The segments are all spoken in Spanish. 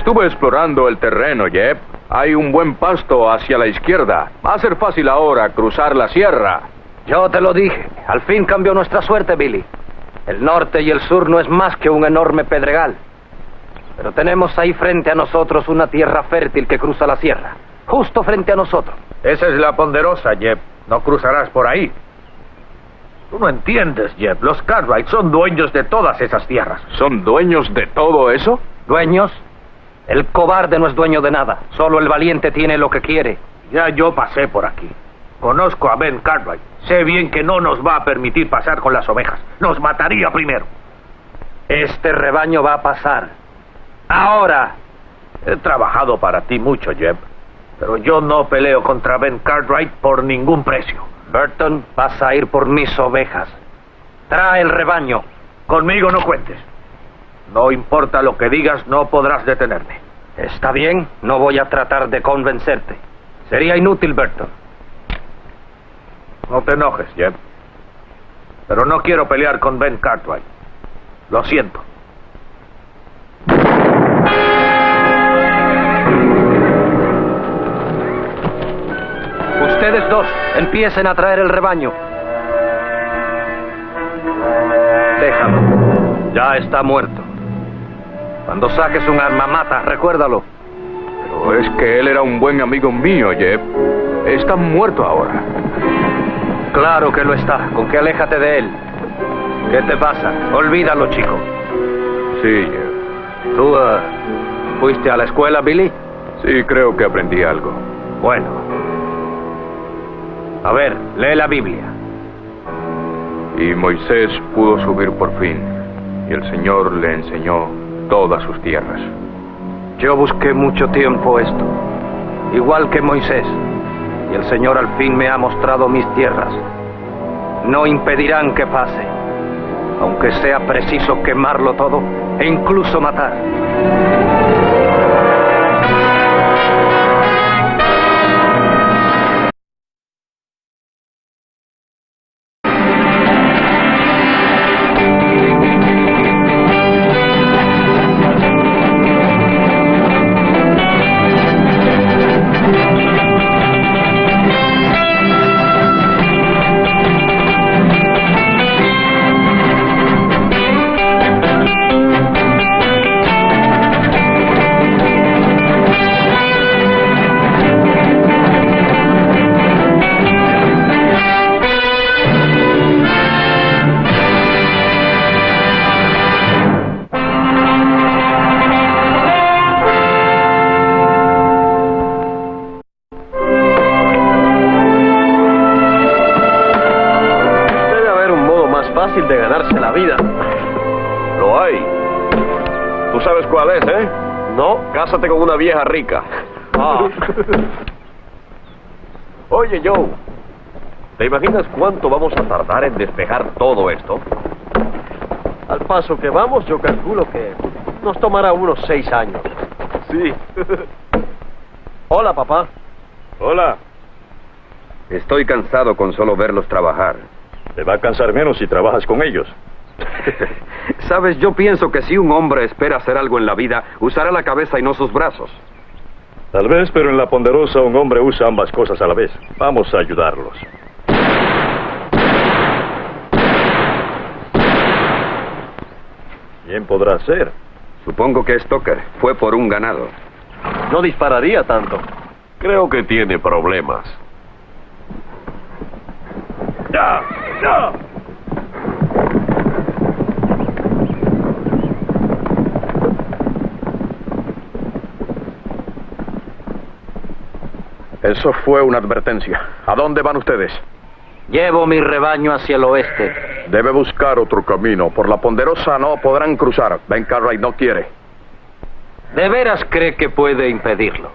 Estuve explorando el terreno, Jeb. Hay un buen pasto hacia la izquierda. Va a ser fácil ahora cruzar la sierra. Yo te lo dije. Al fin cambió nuestra suerte, Billy. El norte y el sur no es más que un enorme pedregal. Pero tenemos ahí frente a nosotros una tierra fértil que cruza la sierra. Justo frente a nosotros. Esa es la Ponderosa, Jeb. No cruzarás por ahí. Tú no entiendes, Jeb. Los Cartwright son dueños de todas esas tierras. ¿Son dueños de todo eso? ¿Dueños? El cobarde no es dueño de nada. Solo el valiente tiene lo que quiere. Ya yo pasé por aquí. Conozco a Ben Cartwright. Sé bien que no nos va a permitir pasar con las ovejas. Nos mataría primero. Este rebaño va a pasar. ¡Ahora! He trabajado para ti mucho, Jeb. Pero yo no peleo contra Ben Cartwright por ningún precio. Burton, vas a ir por mis ovejas. Trae el rebaño. Conmigo no cuentes. No importa lo que digas, no podrás detenerme. Está bien, no voy a tratar de convencerte. Sería inútil, Burton. No te enojes, Jeb. Pero no quiero pelear con Ben Cartwright. Lo siento. Ustedes dos, empiecen a traer el rebaño. Déjalo. Ya está muerto. Cuando saques un arma, mata, recuérdalo. Pero es que él era un buen amigo mío, Jeb. Está muerto ahora. Claro que lo está. Con que aléjate de él. ¿Qué te pasa? Olvídalo, chico. Sí, Jeb. ¿Tú fuiste a la escuela, Billy? Sí, creo que aprendí algo. Bueno. A ver, lee la Biblia. Y Moisés pudo subir por fin, y el Señor le enseñó todas sus tierras. Yo busqué mucho tiempo esto, igual que Moisés, y el Señor al fin me ha mostrado mis tierras. No impedirán que pase, aunque sea preciso quemarlo todo e incluso matar. Fácil de ganarse la vida. Lo hay. ¿Tú sabes cuál es, eh? No. Cásate con una vieja rica. Ah. Oye, Joe. ¿Te imaginas cuánto vamos a tardar en despejar todo esto? Al paso que vamos, yo calculo que nos tomará unos 6 años. Sí. Hola, papá. Hola. Estoy cansado con solo verlos trabajar. Te va a cansar menos si trabajas con ellos. Sabes, yo pienso que si un hombre espera hacer algo en la vida, usará la cabeza y no sus brazos. Tal vez, pero en la Ponderosa un hombre usa ambas cosas a la vez. Vamos a ayudarlos. ¿Quién podrá ser? Supongo que es Tucker. Fue por un ganado. No dispararía tanto. Creo que tiene problemas. ¡Ya! ¡Ya! Eso fue una advertencia. ¿A dónde van ustedes? Llevo mi rebaño hacia el oeste. Debe buscar otro camino. Por la Ponderosa no podrán cruzar. Ben Cartwright no quiere. ¿De veras cree que puede impedirlo?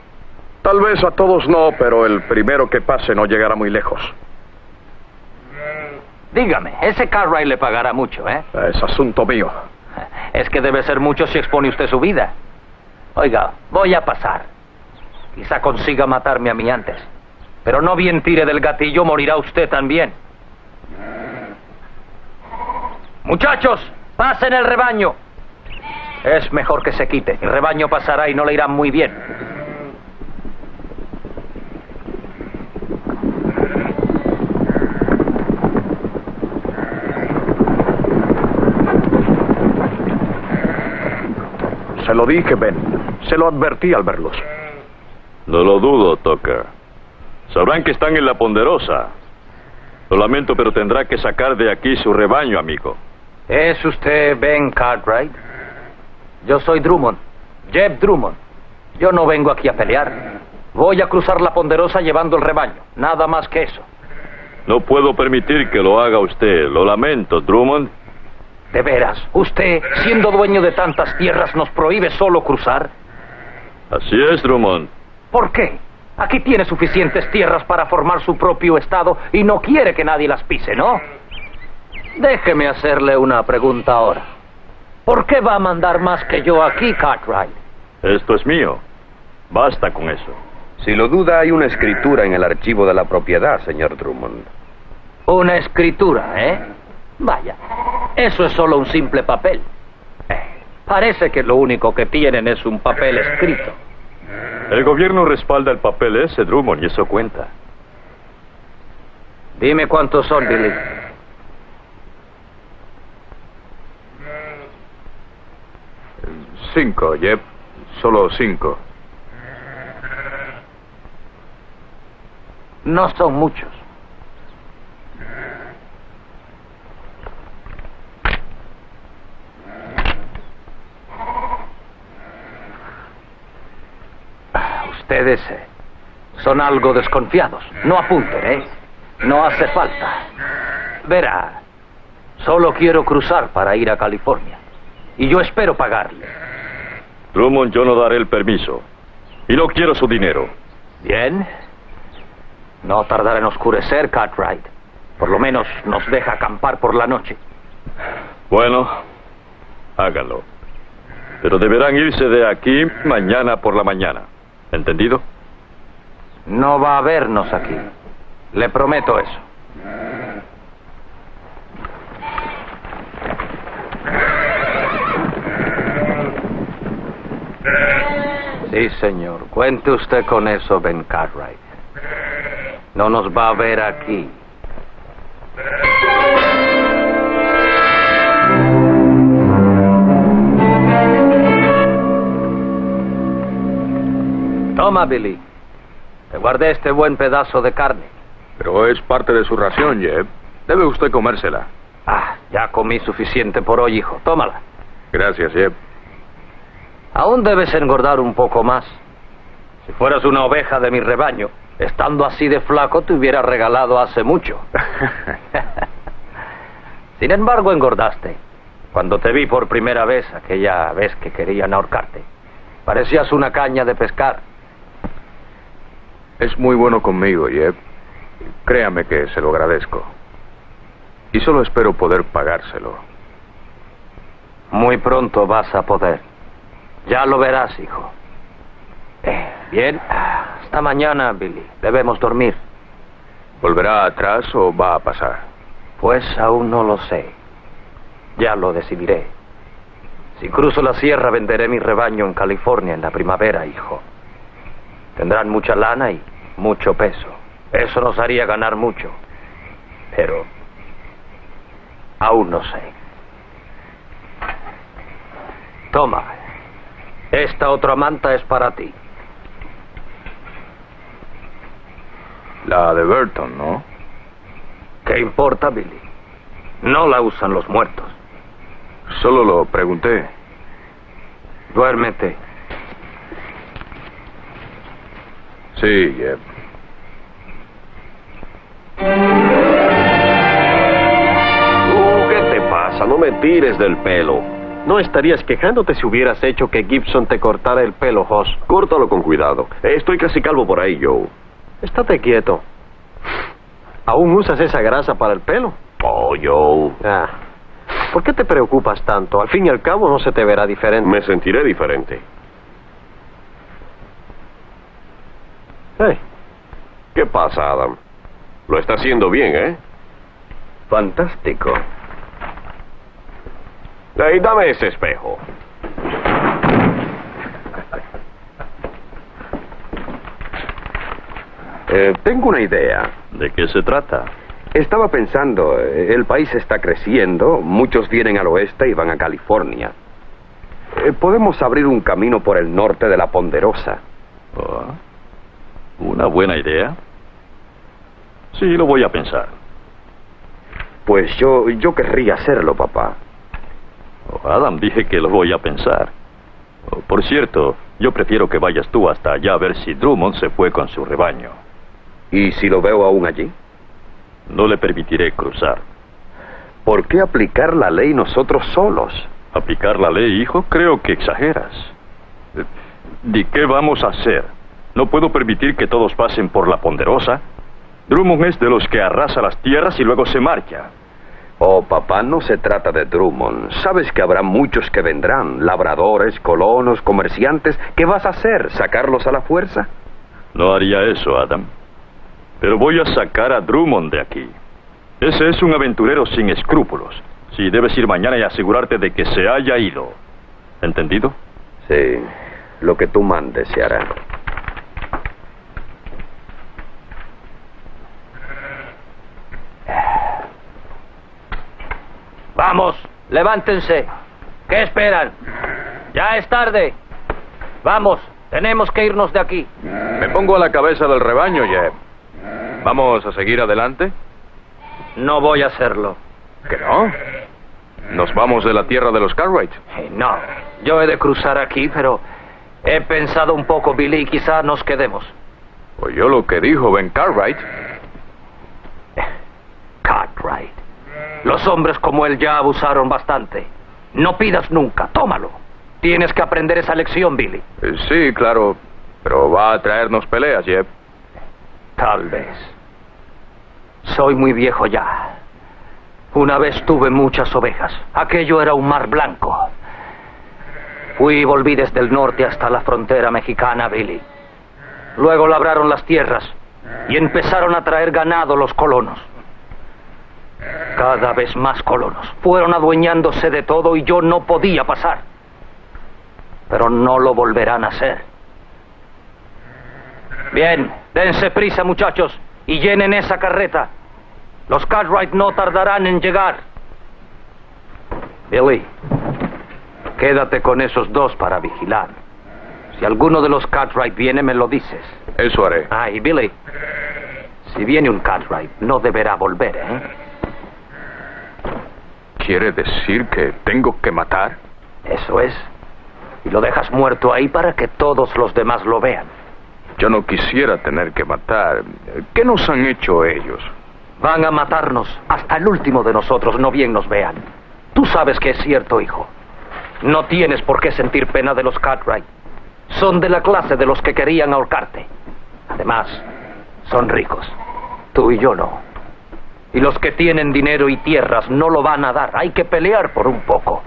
Tal vez a todos no, pero el primero que pase no llegará muy lejos. Dígame, ese Cartwright le pagará mucho, ¿eh? Es asunto mío. Es que debe ser mucho si expone usted su vida. Oiga, voy a pasar. Quizá consiga matarme a mí antes. Pero no bien tire del gatillo, morirá usted también. Muchachos, pasen el rebaño. Es mejor que se quite. El rebaño pasará y no le irá muy bien. Se lo dije, Ben. Se lo advertí al verlos. No lo dudo, Tucker. Sabrán que están en la Ponderosa. Lo lamento, pero tendrá que sacar de aquí su rebaño, amigo. ¿Es usted Ben Cartwright? Yo soy Drummond, Jeb Drummond. Yo no vengo aquí a pelear. Voy a cruzar la Ponderosa llevando el rebaño. Nada más que eso. No puedo permitir que lo haga usted. Lo lamento, Drummond. ¿De veras? ¿Usted, siendo dueño de tantas tierras, nos prohíbe solo cruzar? Así es, Drummond. ¿Por qué? Aquí tiene suficientes tierras para formar su propio estado y no quiere que nadie las pise, ¿no? Déjeme hacerle una pregunta ahora. ¿Por qué va a mandar más que yo aquí, Cartwright? Esto es mío. Basta con eso. Si lo duda, hay una escritura en el archivo de la propiedad, señor Drummond. Una escritura, ¿eh? Vaya, eso es solo un simple papel. Parece que lo único que tienen es un papel escrito. El gobierno respalda el papel ese, Drummond, y eso cuenta. Dime cuántos son, Billy. Cinco, Jeb. Solo 5. No son muchos. Ustedes son algo desconfiados. No apunten, ¿eh? No hace falta. Verá, solo quiero cruzar para ir a California. Y yo espero pagarle. Drummond, yo no daré el permiso. Y no quiero su dinero. Bien. No tardará en oscurecer, Cartwright. Por lo menos nos deja acampar por la noche. Bueno, háganlo. Pero deberán irse de aquí mañana por la mañana. ¿Entendido? No va a vernos aquí. Le prometo eso. Sí, señor. Cuente usted con eso, Ben Cartwright. No nos va a ver aquí. Toma, Billy. Te guardé este buen pedazo de carne. Pero es parte de su ración, Jeb. Debe usted comérsela. Ah, ya comí suficiente por hoy, hijo. Tómala. Gracias, Jeb. Aún debes engordar un poco más. Si fueras una oveja de mi rebaño, estando así de flaco, te hubiera regalado hace mucho. Sin embargo, engordaste. Cuando te vi por primera vez, aquella vez que querían ahorcarte, parecías una caña de pescar. Es muy bueno conmigo, Jeb. Créame que se lo agradezco. Y solo espero poder pagárselo. Muy pronto vas a poder. Ya lo verás, hijo. Bien. Hasta mañana, Billy. Debemos dormir. ¿Volverá atrás o va a pasar? Pues aún no lo sé. Ya lo decidiré. Si cruzo la sierra, venderé mi rebaño en California en la primavera, hijo. Tendrán mucha lana y mucho peso. Eso nos haría ganar mucho. Pero aún no sé. Toma. Esta otra manta es para ti. La de Burton, ¿no? ¿Qué importa, Billy? No la usan los muertos. Solo lo pregunté. Duérmete. Sí, Jeb. ¿Qué te pasa? No me tires del pelo. No estarías quejándote si hubieras hecho que Gibson te cortara el pelo, Hoss. Córtalo con cuidado. Estoy casi calvo por ahí, Joe. Estate quieto. ¿Aún usas esa grasa para el pelo? Oh, Joe. Ah. ¿Por qué te preocupas tanto? Al fin y al cabo no se te verá diferente. Me sentiré diferente. Hey. ¿Qué pasa, Adam? Lo está haciendo bien, ¿eh? Fantástico. Hey, dame ese espejo. Tengo una idea. ¿De qué se trata? Estaba pensando, el país está creciendo, muchos vienen al oeste y van a California. Podemos abrir un camino por el norte de la Ponderosa. Oh, una buena idea. Sí, lo voy a pensar. Pues yo querría hacerlo, papá. Oh, Adam, dije que lo voy a pensar. Oh, por cierto, yo prefiero que vayas tú hasta allá a ver si Drummond se fue con su rebaño. ¿Y si lo veo aún allí? No le permitiré cruzar. ¿Por qué aplicar la ley nosotros solos? ¿Aplicar la ley, hijo? Creo que exageras. ¿De qué vamos a hacer? No puedo permitir que todos pasen por la Ponderosa. Drummond es de los que arrasa las tierras y luego se marcha. Oh, papá, no se trata de Drummond. Sabes que habrá muchos que vendrán, labradores, colonos, comerciantes. ¿Qué vas a hacer? ¿Sacarlos a la fuerza? No haría eso, Adam. Pero voy a sacar a Drummond de aquí. Ese es un aventurero sin escrúpulos. Sí, debes ir mañana y asegurarte de que se haya ido. ¿Entendido? Sí, lo que tú mandes se hará. Vamos, levántense. ¿Qué esperan? Ya es tarde. Vamos, tenemos que irnos de aquí. Me pongo a la cabeza del rebaño, Jeb. ¿Vamos a seguir adelante? No voy a hacerlo. ¿Que no? ¿Nos vamos de la tierra de los Cartwright? No, yo he de cruzar aquí, pero he pensado un poco, Billy, y quizá nos quedemos. Oyó lo que dijo Ben Cartwright. Cartwright. Los hombres como él ya abusaron bastante. No pidas nunca, tómalo. Tienes que aprender esa lección, Billy. Sí, claro, pero va a traernos peleas, Jeb. Tal vez. Soy muy viejo ya. Una vez tuve muchas ovejas. Aquello era un mar blanco. Fui y volví desde el norte hasta la frontera mexicana, Billy. Luego labraron las tierras y empezaron a traer ganado los colonos. Cada vez más colonos. Fueron adueñándose de todo y yo no podía pasar. Pero no lo volverán a hacer. Bien, dense prisa, muchachos, y llenen esa carreta. Los Cartwright no tardarán en llegar. Billy, quédate con esos dos para vigilar. Si alguno de los Cartwright viene, me lo dices. Eso haré. Y Billy, si viene un Cartwright, no deberá volver, ¿eh? ¿Quiere decir que tengo que matar? Eso es. Y lo dejas muerto ahí para que todos los demás lo vean. Yo no quisiera tener que matar. ¿Qué nos han hecho ellos? Van a matarnos hasta el último de nosotros, no bien nos vean. Tú sabes que es cierto, hijo. No tienes por qué sentir pena de los Cartwright. Son de la clase de los que querían ahorcarte. Además, son ricos. Tú y yo no. Y los que tienen dinero y tierras no lo van a dar. Hay que pelear por un poco.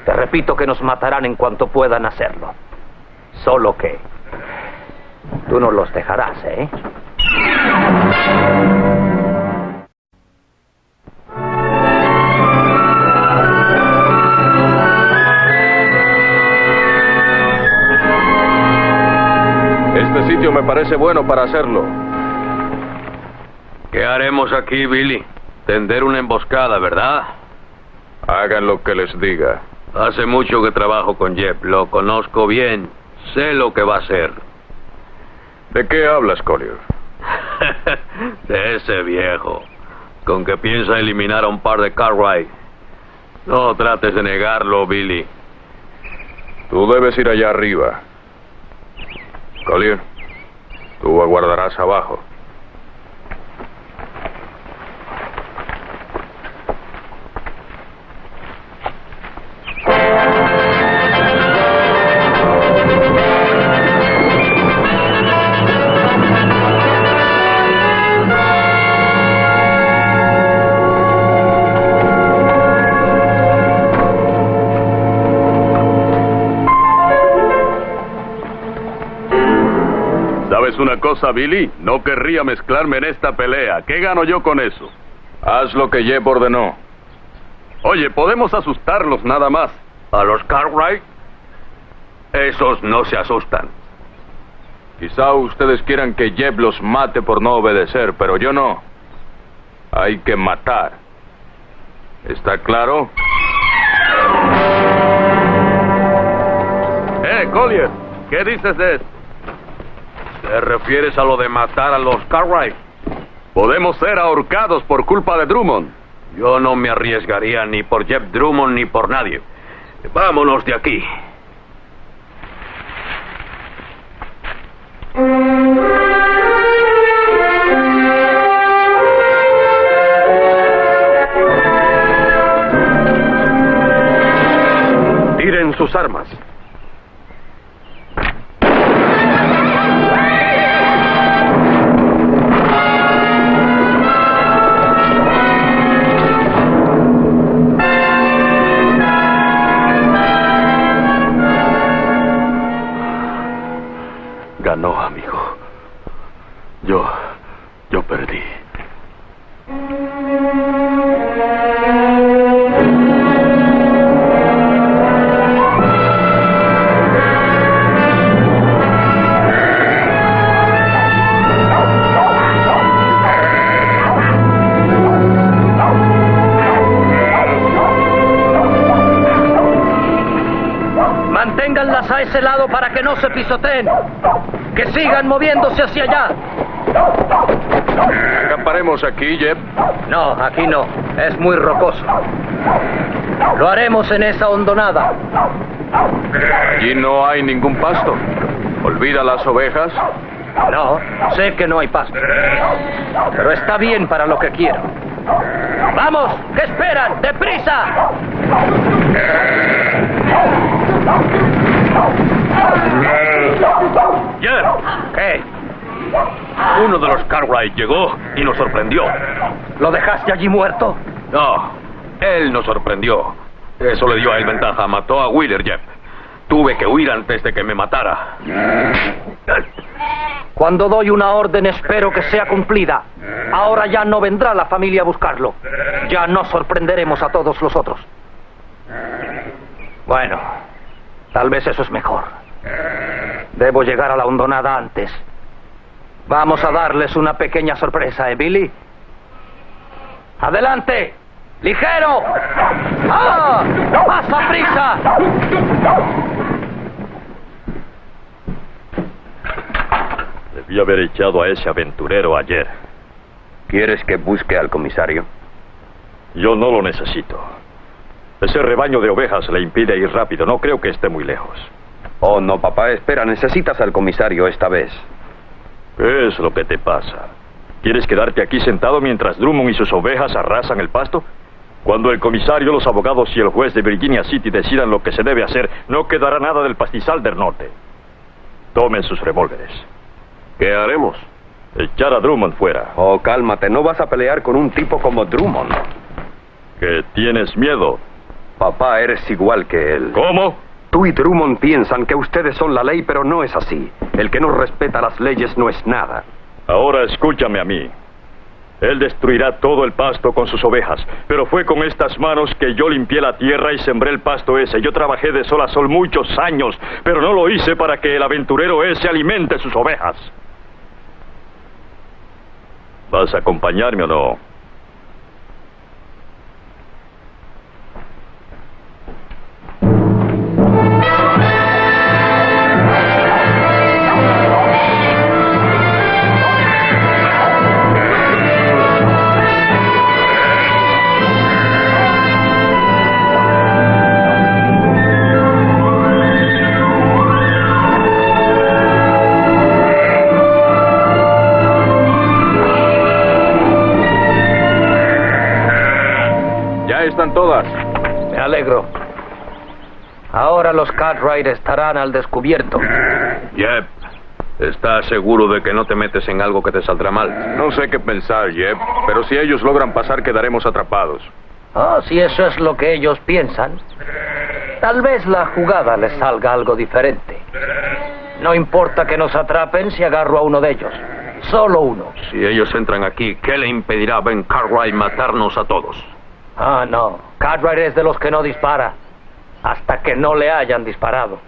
Te repito que nos matarán en cuanto puedan hacerlo. Solo que tú no los dejarás, ¿eh? Este sitio me parece bueno para hacerlo. ¿Qué haremos aquí, Billy? Tender una emboscada, ¿verdad? Hagan lo que les diga. Hace mucho que trabajo con Jeb. Lo conozco bien. Sé lo que va a hacer. ¿De qué hablas, Collier? De ese viejo. Con que piensa eliminar a un par de Cartwright. No trates de negarlo, Billy. Tú debes ir allá arriba. Collier, tú aguardarás abajo. ¿Sabes una cosa, Billy? No querría mezclarme en esta pelea. ¿Qué gano yo con eso? Haz lo que Jeb ordenó. Oye, podemos asustarlos nada más. ¿A los Cartwright? Esos no se asustan. Quizá ustedes quieran que Jeb los mate por no obedecer, pero yo no. Hay que matar. ¿Está claro? Collier, ¿qué dices de esto? ¿Te refieres a lo de matar a los Cartwright? Podemos ser ahorcados por culpa de Drummond. Yo no me arriesgaría ni por Jeb Drummond ni por nadie. Vámonos de aquí. Tiren sus armas. Ganó, amigo. Yo perdí. Manténganlas a ese lado para que no se pisoteen. Que sigan moviéndose hacia allá. ¿Acamparemos aquí, Jeb? No, aquí no. Es muy rocoso. Lo haremos en esa hondonada. Allí no hay ningún pasto. ¿Olvida las ovejas? No, sé que no hay pasto. Pero está bien para lo que quiero. ¡Vamos! ¿Qué esperan? ¡Deprisa! Jeb, ¿Qué? uno de los Cartwright llegó y nos sorprendió. ¿Lo dejaste allí muerto? No, él nos sorprendió. Eso le dio a él ventaja. Mató a Wheeler, Jeb. Tuve que huir antes de que me matara. Cuando doy una orden espero que sea cumplida. Ahora ya no vendrá la familia a buscarlo. Ya no sorprenderemos a todos los otros. Bueno, tal vez eso es mejor. Debo llegar a la hondonada antes. Vamos a darles una pequeña sorpresa, ¿eh, Billy? ¡Adelante! ¡Ligero! ¡Ah! ¡Más a prisa! Debí haber echado a ese aventurero ayer. ¿Quieres que busque al comisario? Yo no lo necesito. Ese rebaño de ovejas le impide ir rápido. No creo que esté muy lejos. Oh, no, papá, espera, necesitas al comisario esta vez. ¿Qué es lo que te pasa? ¿Quieres quedarte aquí sentado mientras Drummond y sus ovejas arrasan el pasto? Cuando el comisario, los abogados y el juez de Virginia City decidan lo que se debe hacer, no quedará nada del pastizal del norte. Tomen sus revólveres. ¿Qué haremos? Echar a Drummond fuera. Oh, cálmate, no vas a pelear con un tipo como Drummond. ¿Que tienes miedo? Papá, eres igual que él. ¿Cómo? Tú y Drummond piensan que ustedes son la ley, pero no es así. El que no respeta las leyes no es nada. Ahora escúchame a mí. Él destruirá todo el pasto con sus ovejas, pero fue con estas manos que yo limpié la tierra y sembré el pasto ese. Yo trabajé de sol a sol muchos años, pero no lo hice para que el aventurero ese alimente sus ovejas. ¿Vas a acompañarme o no? Están todas. Me alegro. Ahora los Cartwright estarán al descubierto. Jeb, ¿estás seguro de que no te metes en algo que te saldrá mal? No sé qué pensar, Jeb, pero si ellos logran pasar quedaremos atrapados. Oh, si eso es lo que ellos piensan, tal vez la jugada les salga algo diferente. No importa que nos atrapen si agarro a uno de ellos. Solo uno. Si ellos entran aquí, ¿qué le impedirá a Ben Cartwright matarnos a todos? Ah, no. Cartwright es de los que no dispara hasta que no le hayan disparado.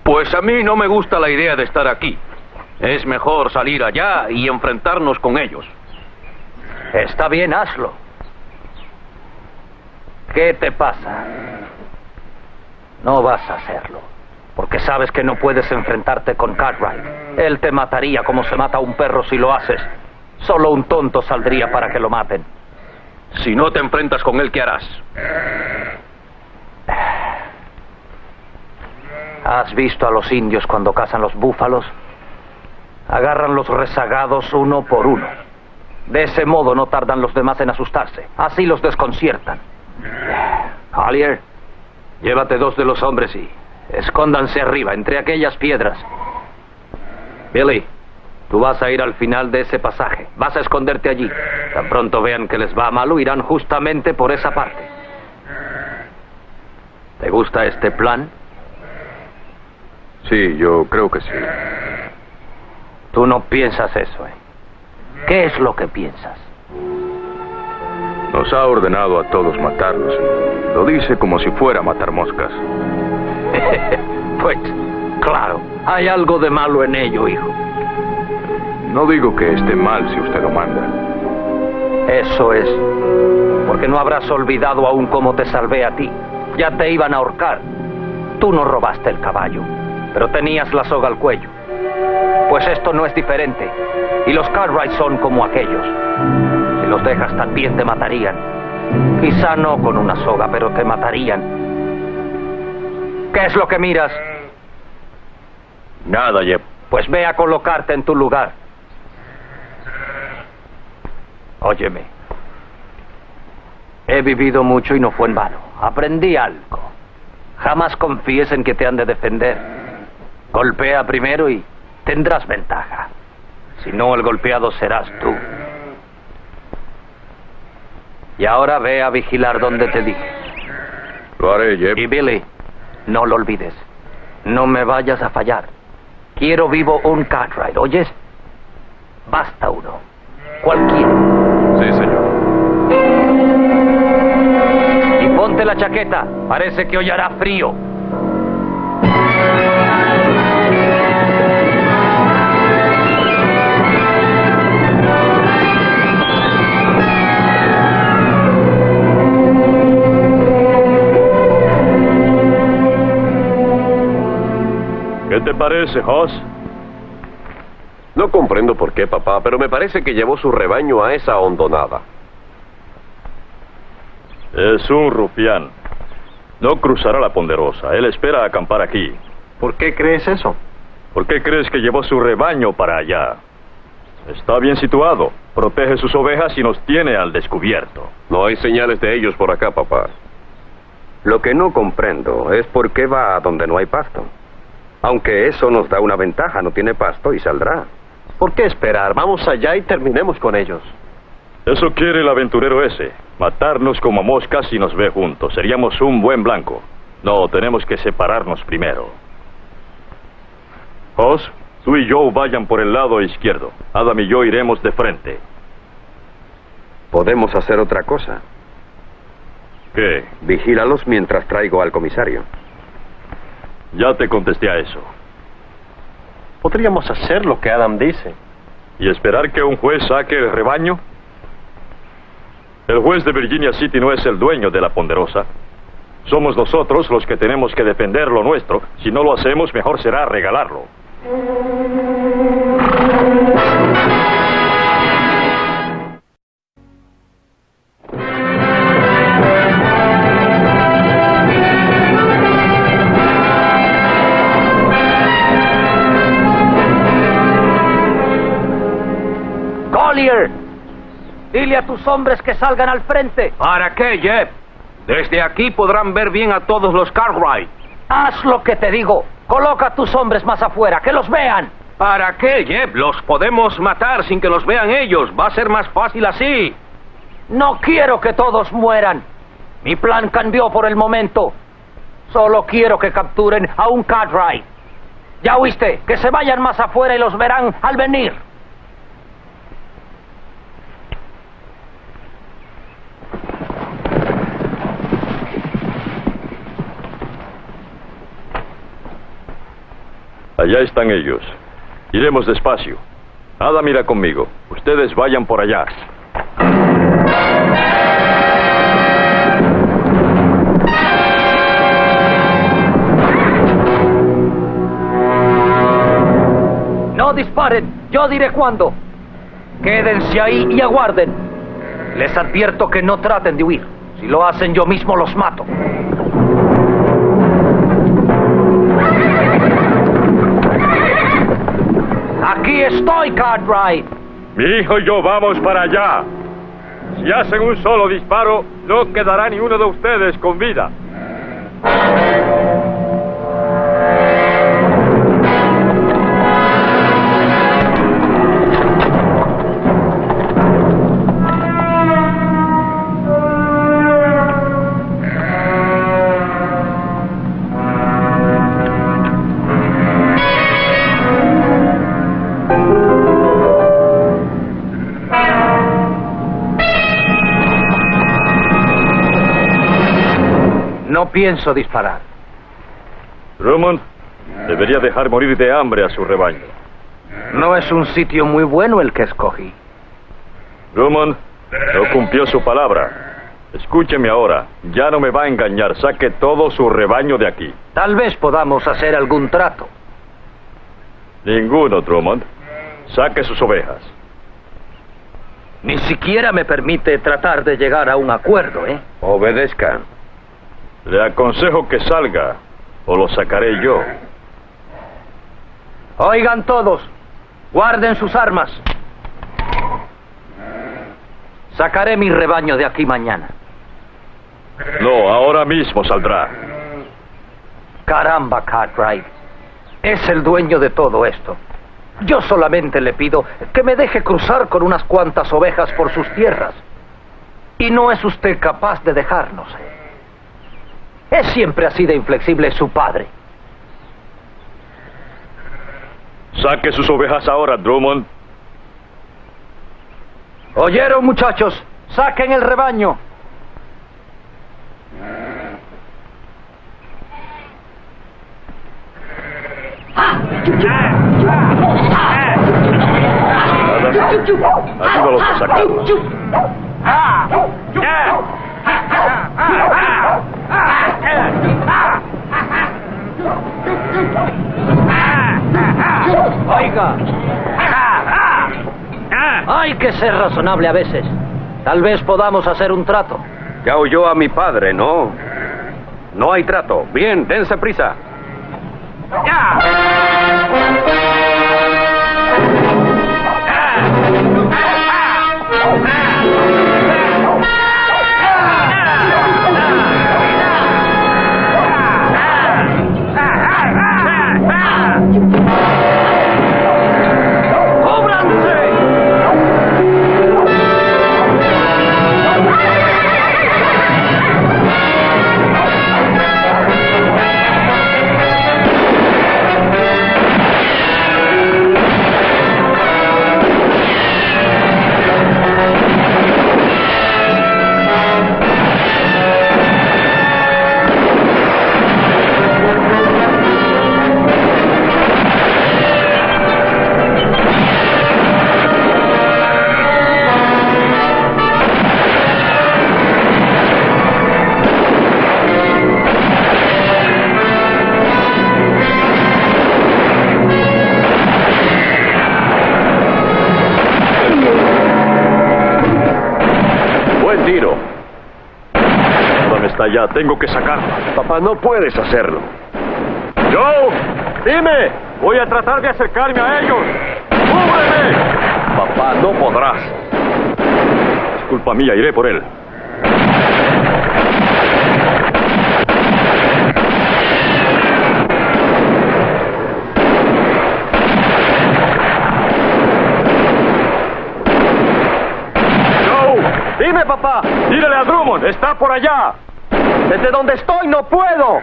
Pues a mí no me gusta la idea de estar aquí. Es mejor salir allá y enfrentarnos con ellos. Está bien, hazlo. ¿Qué te pasa? No vas a hacerlo, porque sabes que no puedes enfrentarte con Cartwright. Él te mataría como se mata a un perro si lo haces. Solo un tonto saldría para que lo maten. Si no te enfrentas con él, ¿qué harás? ¿Has visto a los indios cuando cazan los búfalos? Agarran los rezagados uno por uno. De ese modo no tardan los demás en asustarse. Así los desconciertan. Collier, llévate 2 de los hombres y escóndanse arriba, entre aquellas piedras. Billy, tú vas a ir al final de ese pasaje. Vas a esconderte allí. Tan pronto vean que les va malo, irán justamente por esa parte. ¿Te gusta este plan? Sí, yo creo que sí. Tú no piensas eso, ¿eh? ¿Qué es lo que piensas? Nos ha ordenado a todos matarlos. Lo dice como si fuera a matar moscas. Pues, claro, hay algo de malo en ello, hijo. No digo que esté mal si usted lo manda. Eso es. Porque no habrás olvidado aún cómo te salvé a ti. Ya te iban a ahorcar. Tú no robaste el caballo, pero tenías la soga al cuello. Pues esto no es diferente. Y los Cartwright son como aquellos. Si los dejas también te matarían. Quizá no con una soga, pero te matarían. ¿Qué es lo que miras? Nada, Jeb. Pues ve a colocarte en tu lugar. Óyeme. He vivido mucho y no fue en vano. Aprendí algo. Jamás confíes en que te han de defender. Golpea primero y tendrás ventaja. Si no, el golpeado serás tú. Y ahora ve a vigilar donde te dije. Lo haré, Jeb. Y Billy, no lo olvides. No me vayas a fallar. Quiero vivo un Cartwright, ¿oyes? Basta uno. Cualquiera. Sí, señor. Y ponte la chaqueta. Parece que hoy hará frío. ¿Qué te parece, Hoss? No comprendo por qué, papá, pero me parece que llevó su rebaño a esa hondonada. Es un rufián. No cruzará la Ponderosa. Él espera acampar aquí. ¿Por qué crees eso? ¿Por qué crees que llevó su rebaño para allá? Está bien situado. Protege sus ovejas y nos tiene al descubierto. No hay señales de ellos por acá, papá. Lo que no comprendo es por qué va a donde no hay pasto. Aunque eso nos da una ventaja, no tiene pasto y saldrá. ¿Por qué esperar? Vamos allá y terminemos con ellos. Eso quiere el aventurero ese. Matarnos como moscas si nos ve juntos. Seríamos un buen blanco. No, tenemos que separarnos primero. Hoss, tú y Joe vayan por el lado izquierdo. Adam y yo iremos de frente. Podemos hacer otra cosa. ¿Qué? Vigílalos mientras traigo al comisario. Ya te contesté a eso. Podríamos hacer lo que Adam dice. ¿Y esperar que un juez saque el rebaño? El juez de Virginia City no es el dueño de la Ponderosa. Somos nosotros los que tenemos que defender lo nuestro. Si no lo hacemos, mejor será regalarlo. Collier, dile a tus hombres que salgan al frente. ¿Para qué, Jeb? Desde aquí podrán ver bien a todos los Cartwright. Haz lo que te digo. Coloca a tus hombres más afuera, que los vean. ¿Para qué, Jeb? Los podemos matar sin que los vean ellos. Va a ser más fácil así. No quiero que todos mueran. Mi plan cambió por el momento. Solo quiero que capturen a un Cartwright. Ya oíste, que se vayan más afuera y los verán al venir. Allá están ellos. Iremos despacio. Adam irá conmigo. Ustedes vayan por allá. No disparen, yo diré cuándo. Quédense ahí y aguarden. Les advierto que no traten de huir. Si lo hacen, yo mismo los mato. Aquí estoy, Cartwright. Mi hijo y yo vamos para allá. Si hacen un solo disparo, no quedará ni uno de ustedes con vida. No pienso disparar. Drummond debería dejar morir de hambre a su rebaño. No es un sitio muy bueno el que escogí. Drummond no cumplió su palabra. Escúcheme ahora. Ya no me va a engañar. Saque todo su rebaño de aquí. Tal vez podamos hacer algún trato. Ninguno, Drummond. Saque sus ovejas. Ni siquiera me permite tratar de llegar a un acuerdo, ¿eh? Obedezca. Le aconsejo que salga, o lo sacaré yo. Oigan todos, guarden sus armas. Sacaré mi rebaño de aquí mañana. No, ahora mismo saldrá. Caramba, Cartwright. Es el dueño de todo esto. Yo solamente le pido que me deje cruzar con unas cuantas ovejas por sus tierras. Y no es usted capaz de dejarnos. Es siempre así de inflexible su padre. Saque sus ovejas ahora, Drummond. ¿Oyeron, muchachos? ¡Saquen el rebaño! Ayúdalos a sacarla. Oiga. Hay que ser razonable a veces. Tal vez podamos hacer un trato. Ya oyó a mi padre, ¿no? No hay trato. Bien, dense prisa. Tiro. ¿Dónde está ya? Tengo que sacarla. Papá, no puedes hacerlo. ¡Joe! ¡Dime! Voy a tratar de acercarme a ellos. ¡Cúbreme! Papá, no podrás. Es culpa mía, iré por él. Dime, papá. ¡Tírale a Drummond! ¡Está por allá! Desde donde estoy no puedo.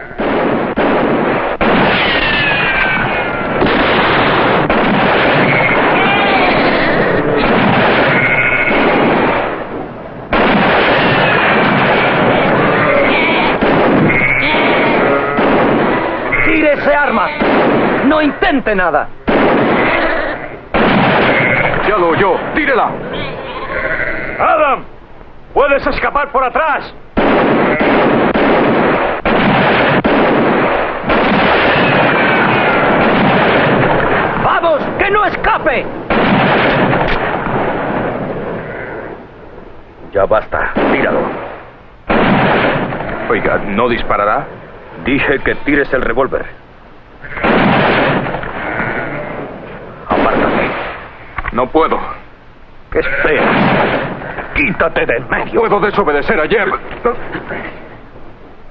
¡Tire ese arma! No intente nada. Ya lo oyó. ¡Tírela! ¡Adam! ¡Puedes escapar por atrás! ¡Vamos! ¡Que no escape! Ya basta, tíralo. Oiga, ¿no disparará? Dije que tires el revólver. Apártate. No puedo. ¿Qué esperas? Quítate del No medio. puedo desobedecer a Jeb.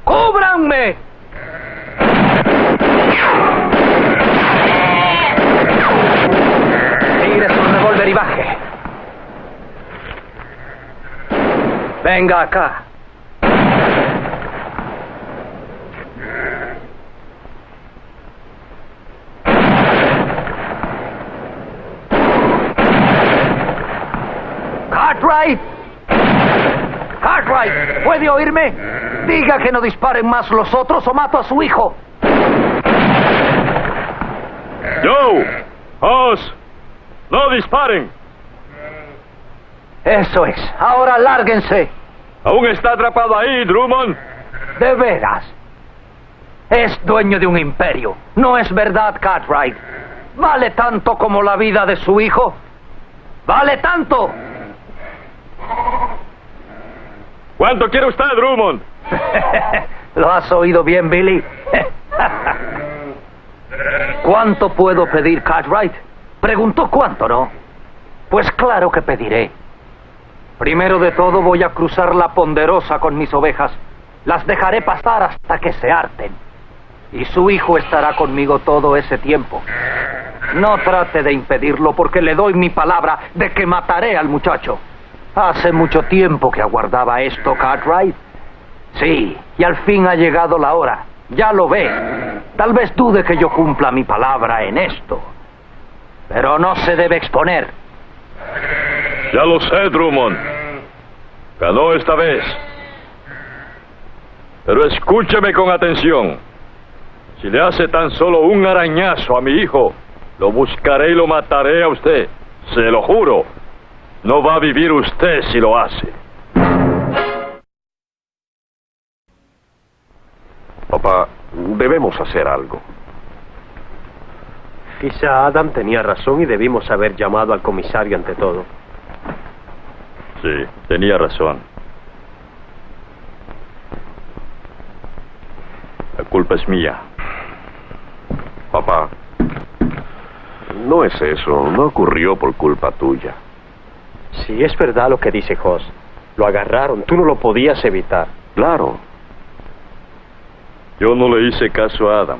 ¡Cúbranme! Tire su revólver y baje. Venga acá. Cartwright. Cartwright, ¿puede oírme? Diga que no disparen más los otros o mato a su hijo. ¡Joe! ¡Oz! ¡No disparen! Eso es. Ahora lárguense. Aún está atrapado ahí, Drummond. De veras. Es dueño de un imperio. ¿No es verdad, Cartwright? ¿Vale tanto como la vida de su hijo? ¿Vale tanto? ¿Cuánto quiere usted, Drummond? ¿Lo has oído bien, Billy? ¿Cuánto puedo pedir, Cartwright? Preguntó cuánto, ¿no? Pues claro que pediré. Primero de todo voy a cruzar la Ponderosa con mis ovejas. Las dejaré pasar hasta que se harten. Y su hijo estará conmigo todo ese tiempo. No trate de impedirlo porque le doy mi palabra de que mataré al muchacho. Hace mucho tiempo que aguardaba esto, Cartwright. Sí, y al fin ha llegado la hora. Ya lo ve. Tal vez dude que yo cumpla mi palabra en esto. Pero no se debe exponer. Ya lo sé, Drummond. Ganó esta vez. Pero escúcheme con atención. Si le hace tan solo un arañazo a mi hijo, lo buscaré y lo mataré a usted. Se lo juro. No va a vivir usted si lo hace. Papá, debemos hacer algo. Quizá Adam tenía razón y debimos haber llamado al comisario ante todo. Sí, tenía razón. La culpa es mía. Papá, no es eso. No ocurrió por culpa tuya. Si es verdad lo que dice Hoss, lo agarraron, tú no lo podías evitar. Claro. Yo no le hice caso a Adam.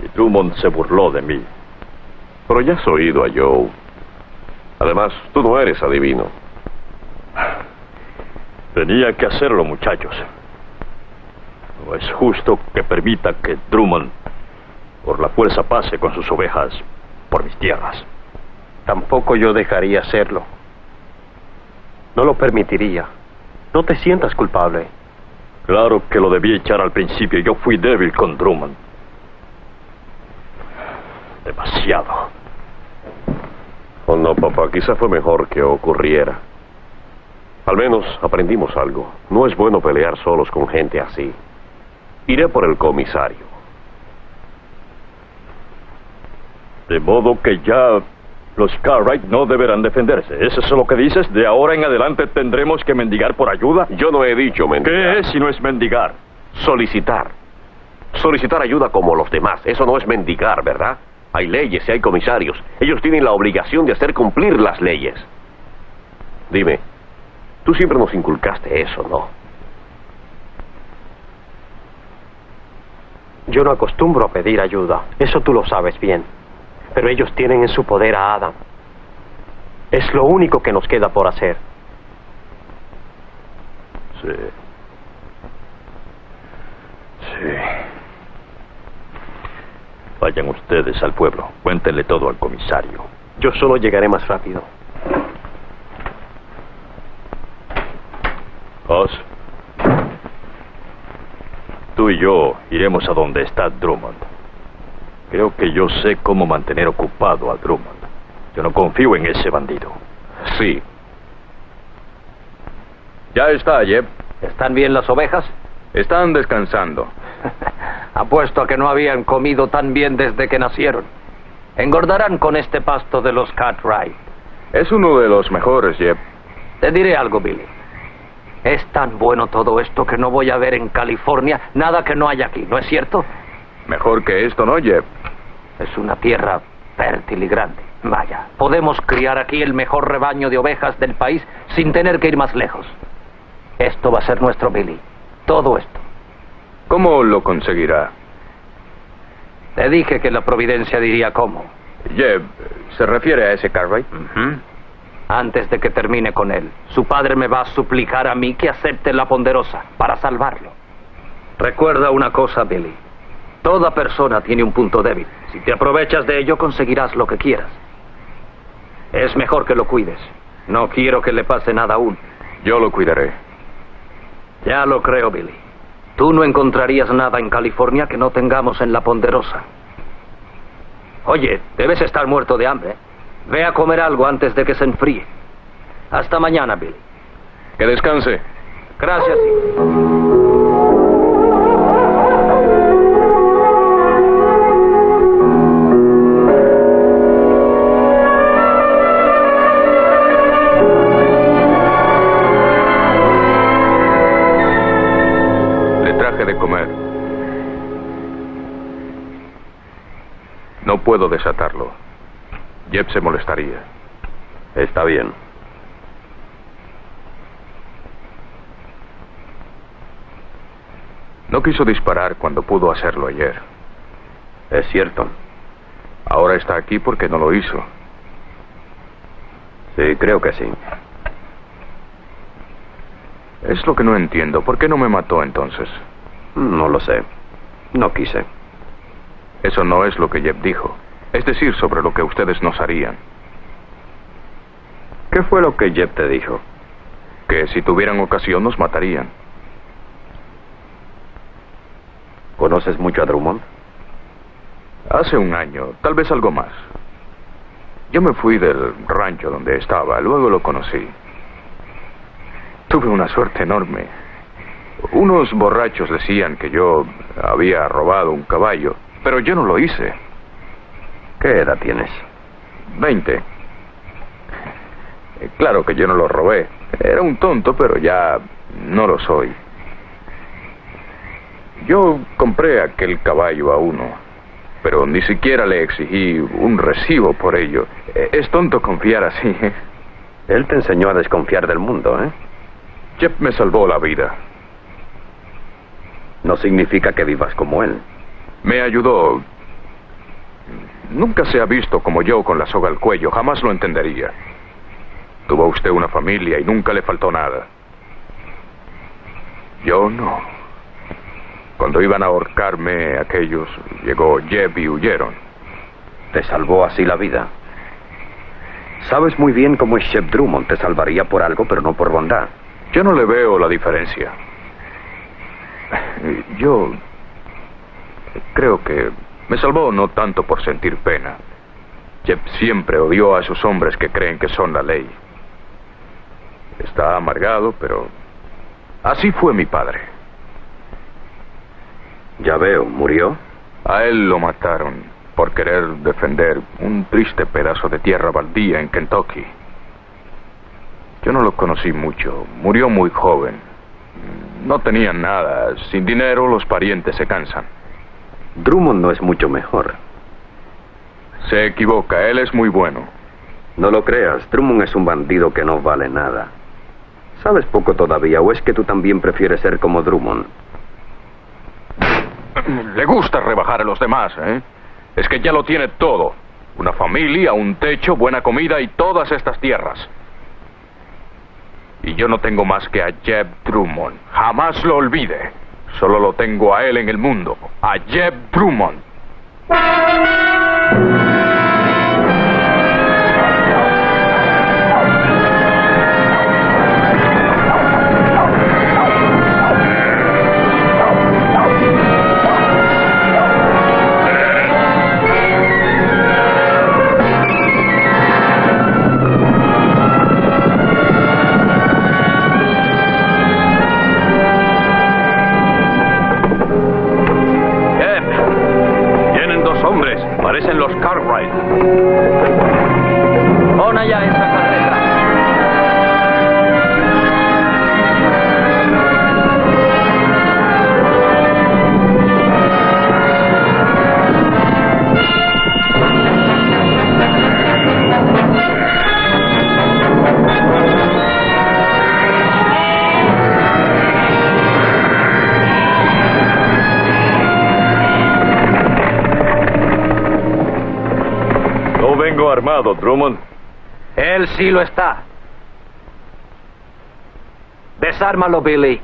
Y Drummond se burló de mí. Pero ya has oído a Joe. Además, tú no eres adivino. Tenía que hacerlo, muchachos. No es justo que permita que Drummond, por la fuerza, pase con sus ovejas por mis tierras. Tampoco yo dejaría hacerlo. No lo permitiría. No te sientas culpable. Claro que lo debí echar al principio. Yo fui débil con Drummond. Demasiado. Oh, no, papá, quizá fue mejor que ocurriera. Al menos aprendimos algo. No es bueno pelear solos con gente así. Iré por el comisario. De modo que ya los Cartwright no deberán defenderse. ¿Eso es lo que dices? ¿De ahora en adelante tendremos que mendigar por ayuda? Yo no he dicho mendigar. ¿Qué es si no es mendigar? Solicitar. Solicitar ayuda como los demás. Eso no es mendigar, ¿verdad? Hay leyes y hay comisarios. Ellos tienen la obligación de hacer cumplir las leyes. Dime, tú siempre nos inculcaste eso, ¿no? Yo no acostumbro a pedir ayuda. Eso tú lo sabes bien. Pero ellos tienen en su poder a Adam. Es lo único que nos queda por hacer. Sí. Sí. Vayan ustedes al pueblo. Cuéntenle todo al comisario. Yo solo llegaré más rápido. Oz, tú y yo iremos a donde está Drummond. Creo que yo sé cómo mantener ocupado a Drummond. Yo no confío en ese bandido. Sí. Ya está, Jeb. ¿Están bien las ovejas? Están descansando. Apuesto a que no habían comido tan bien desde que nacieron. Engordarán con este pasto de los Cartwright. Es uno de los mejores, Jeb. Te diré algo, Billy. Es tan bueno todo esto que no voy a ver en California nada que no haya aquí, ¿no es cierto? Mejor que esto, ¿no, Jeb? Es una tierra fértil y grande. Vaya, podemos criar aquí el mejor rebaño de ovejas del país sin tener que ir más lejos. Esto va a ser nuestro, Billy. Todo esto. ¿Cómo lo conseguirá? Te dije que la providencia diría cómo. Jeb, ¿se refiere a ese Cartwright? Antes de que termine con él, su padre me va a suplicar a mí que acepte la ponderosa para salvarlo. Recuerda una cosa, Billy. Toda persona tiene un punto débil. Si te aprovechas de ello, conseguirás lo que quieras. Es mejor que lo cuides. No quiero que le pase nada aún. Yo lo cuidaré. Ya lo creo, Billy. Tú no encontrarías nada en California que no tengamos en la ponderosa. Oye, debes estar muerto de hambre. Ve a comer algo antes de que se enfríe. Hasta mañana, Billy. Que descanse. Gracias, hijo. De comer. No puedo desatarlo. Jeb se molestaría. Está bien. No quiso disparar cuando pudo hacerlo ayer. Es cierto. Ahora está aquí porque no lo hizo. Sí, creo que sí. Es lo que no entiendo. ¿Por qué no me mató entonces? No lo sé. No quise. Eso no es lo que Jeb dijo. Es decir, sobre lo que ustedes nos harían. ¿Qué fue lo que Jeb te dijo? Que si tuvieran ocasión nos matarían. ¿Conoces mucho a Drummond? Hace un año, tal vez algo más. Yo me fui del rancho donde estaba, luego lo conocí. Tuve una suerte enorme. Unos borrachos decían que yo había robado un caballo, pero yo no lo hice. ¿Qué edad tienes? 20. Claro que yo no lo robé. Era un tonto, pero ya no lo soy. Yo compré aquel caballo a uno, pero ni siquiera le exigí un recibo por ello. Es tonto confiar así. Él te enseñó a desconfiar del mundo, ¿eh? Jeb me salvó la vida. No significa que vivas como él. Me ayudó. Nunca se ha visto como yo con la soga al cuello. Jamás lo entendería. Tuvo usted una familia y nunca le faltó nada. Yo no. Cuando iban a ahorcarme aquellos, llegó Jeb y huyeron. Te salvó así la vida. Sabes muy bien cómo es Shep Drummond. Te salvaría por algo, pero no por bondad. Yo no le veo la diferencia. Yo creo que me salvó no tanto por sentir pena. Jeb siempre odió a esos hombres que creen que son la ley. Está amargado, pero así fue mi padre. Ya veo, ¿murió? A él lo mataron por querer defender un triste pedazo de tierra baldía en Kentucky. Yo no lo conocí mucho. Murió muy joven. No tenían nada. Sin dinero los parientes se cansan. Drummond no es mucho mejor. Se equivoca. Él es muy bueno. No lo creas. Drummond es un bandido que no vale nada. ¿Sabes poco todavía o es que tú también prefieres ser como Drummond? Le gusta rebajar a los demás, ¿eh? Es que ya lo tiene todo. Una familia, un techo, buena comida y todas estas tierras. Y yo no tengo más que a Jeb Drummond. Jamás lo olvide. Solo lo tengo a él en el mundo. A Jeb Drummond. Parecen los Cartwright. Pon allá esa carreta. No vengo armado, Drummond. Él sí lo está. Desármalo, Billy.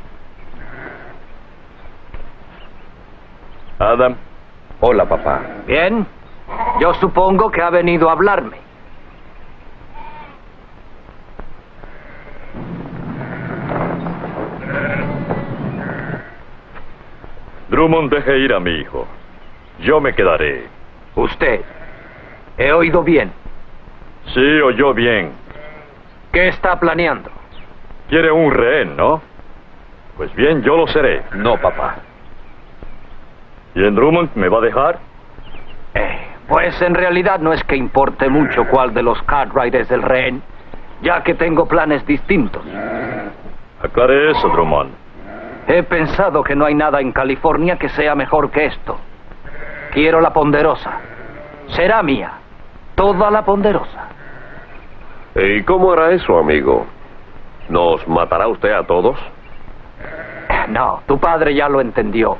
Adam, Hola, papá. Bien. Yo supongo que ha venido a hablarme. Drummond, deje ir a mi hijo. Yo me quedaré. Usted. He oído bien. Sí, oyó bien. ¿Qué está planeando? Quiere un rehén, ¿no? Pues bien, yo lo seré. No, papá. ¿Y en Drummond me va a dejar? Pues en realidad no es que importe mucho cuál de los Cartwright es el rehén, ya que tengo planes distintos. Aclare eso, Drummond. He pensado que no hay nada en California que sea mejor que esto. Quiero la Ponderosa. Será mía. Toda la Ponderosa. ¿Y cómo hará eso, amigo? ¿Nos matará usted a todos? No, tu padre ya lo entendió.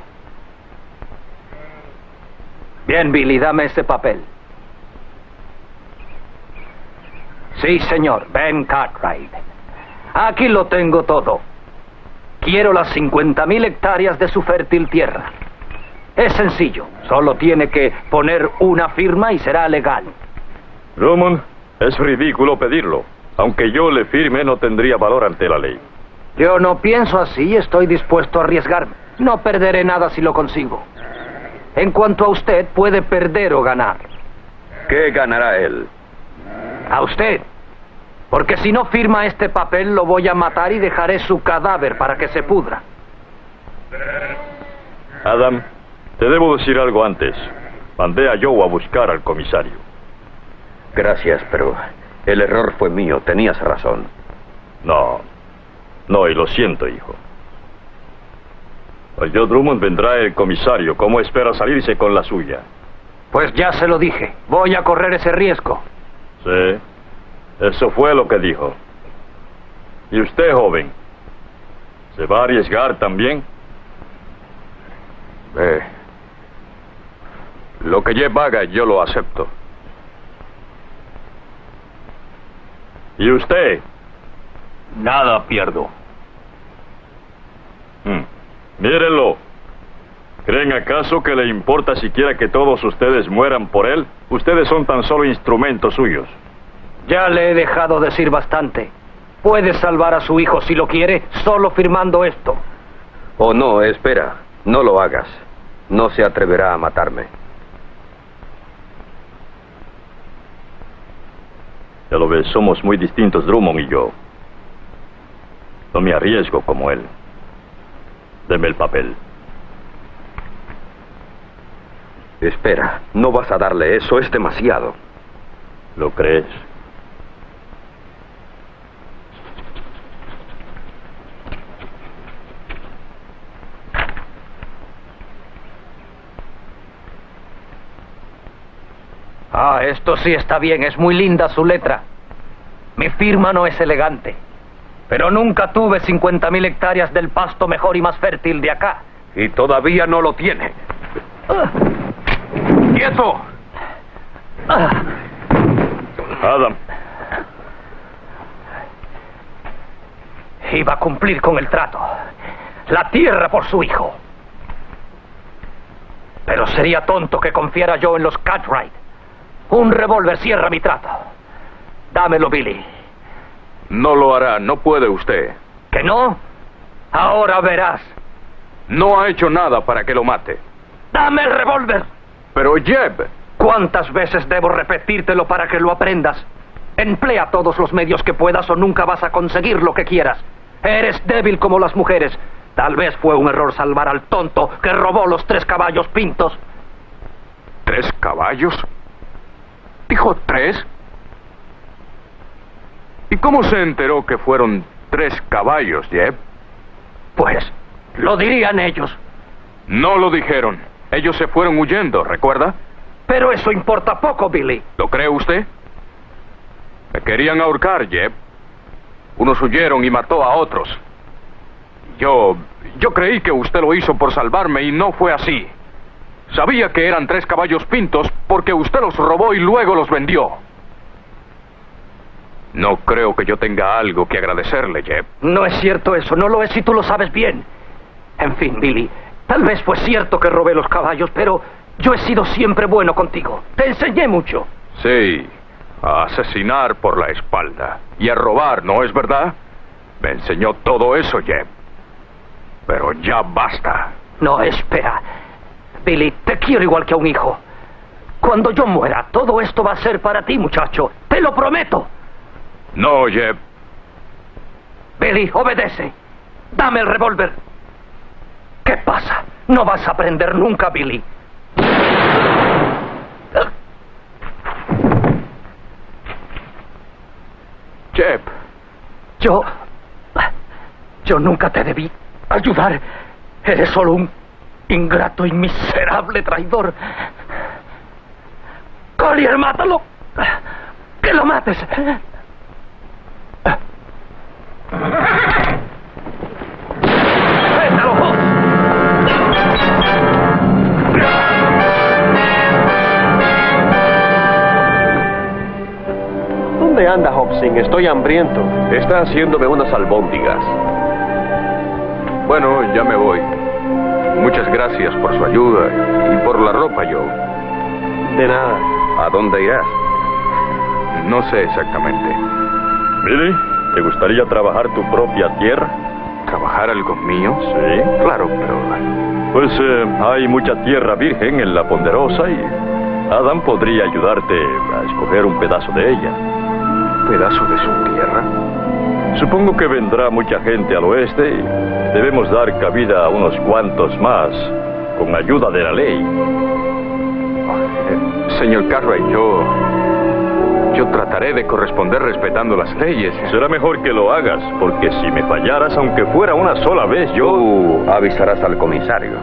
Bien, Billy, dame ese papel. Sí, señor, Ben Cartwright. Aquí lo tengo todo. Quiero las 50,000 hectáreas de su fértil tierra. Es sencillo, solo tiene que poner una firma y será legal. Drummond, es ridículo pedirlo. Aunque yo le firme, no tendría valor ante la ley. Yo no pienso así, estoy dispuesto a arriesgarme. No perderé nada si lo consigo. En cuanto a usted, puede perder o ganar. ¿Qué ganará él? A usted. Porque si no firma este papel, lo voy a matar y dejaré su cadáver para que se pudra. Adam, te debo decir algo antes. Mandé a Joe a buscar al comisario. Gracias, pero el error fue mío. Tenías razón. No, y lo siento, hijo. Oyó Drummond, vendrá el comisario. ¿Cómo espera salirse con la suya? Pues ya se lo dije. Voy a correr ese riesgo. Sí, eso fue lo que dijo. ¿Y usted, joven? ¿Se va a arriesgar también? Lo que Jeb haga, yo lo acepto. ¿Y usted? Nada pierdo. Mírenlo. ¿Creen acaso que le importa siquiera que todos ustedes mueran por él? Ustedes son tan solo instrumentos suyos. Ya le he dejado decir bastante. Puede salvar a su hijo si lo quiere, solo firmando esto. Oh, no, espera. No lo hagas. No se atreverá a matarme. Ya lo ves, somos muy distintos, Drummond y yo. No me arriesgo como él. Deme el papel. Espera, no vas a darle eso, es demasiado. ¿Lo crees? Ah, esto sí está bien, es muy linda su letra. Mi firma no es elegante, pero nunca tuve 50,000 hectáreas del pasto mejor y más fértil de acá. Y todavía no lo tiene. ¡Quieto! Adam, Iba a cumplir con el trato. La tierra por su hijo. Pero sería tonto que confiara yo en los Cartwright. Un revólver cierra mi trato. Dámelo, Billy. No lo hará, no puede usted. ¿Que no? Ahora verás. No ha hecho nada para que lo mate. ¡Dame el revólver! Pero Jeb... ¿Cuántas veces debo repetírtelo para que lo aprendas? Emplea todos los medios que puedas o nunca vas a conseguir lo que quieras. Eres débil como las mujeres. Tal vez fue un error salvar al tonto que robó los 3 caballos pintos. ¿3 caballos? ¿Dijo 3? ¿Y cómo se enteró que fueron 3 caballos, Jeb? Pues, lo dirían ellos. No lo dijeron. Ellos se fueron huyendo, ¿recuerda? Pero eso importa poco, Billy. ¿Lo cree usted? Me querían ahorcar, Jeb. Unos huyeron y mató a otros. Yo creí que usted lo hizo por salvarme y no fue así. Sabía que eran 3 caballos pintos porque usted los robó y luego los vendió. No creo que yo tenga algo que agradecerle, Jeb. No es cierto eso, no lo es si tú lo sabes bien. En fin, Billy, tal vez fue cierto que robé los caballos, pero yo he sido siempre bueno contigo. Te enseñé mucho. Sí, a asesinar por la espalda y a robar, ¿no es verdad? Me enseñó todo eso, Jeb. Pero ya basta. No, espera. Billy, te quiero igual que a un hijo. Cuando yo muera, todo esto va a ser para ti, muchacho. Te lo prometo. No, Jeb. Billy, obedece. Dame el revólver. ¿Qué pasa? No vas a aprender nunca, Billy. Jeb. Yo nunca te debí ayudar. Eres solo un ingrato y miserable traidor. Collier, mátalo. Que lo mates. ¡Suéltalo! ¿Dónde anda Hobson? Estoy hambriento. Está haciéndome unas albóndigas. Bueno, ya me voy. Muchas gracias por su ayuda y por la ropa, Joe. De nada. ¿A dónde irás? No sé exactamente. Billy, ¿te gustaría trabajar tu propia tierra? ¿Trabajar algo mío? Sí. Claro, pero... Pues hay mucha tierra virgen en la Ponderosa y Adam podría ayudarte a escoger un pedazo de ella. ¿Un pedazo de su tierra? Supongo que vendrá mucha gente al oeste y debemos dar cabida a unos cuantos más con ayuda de la ley. Señor Cartwright, yo trataré de corresponder respetando las leyes. Será mejor que lo hagas, porque si me fallaras, aunque fuera una sola vez, yo... Tú avisarás al comisario.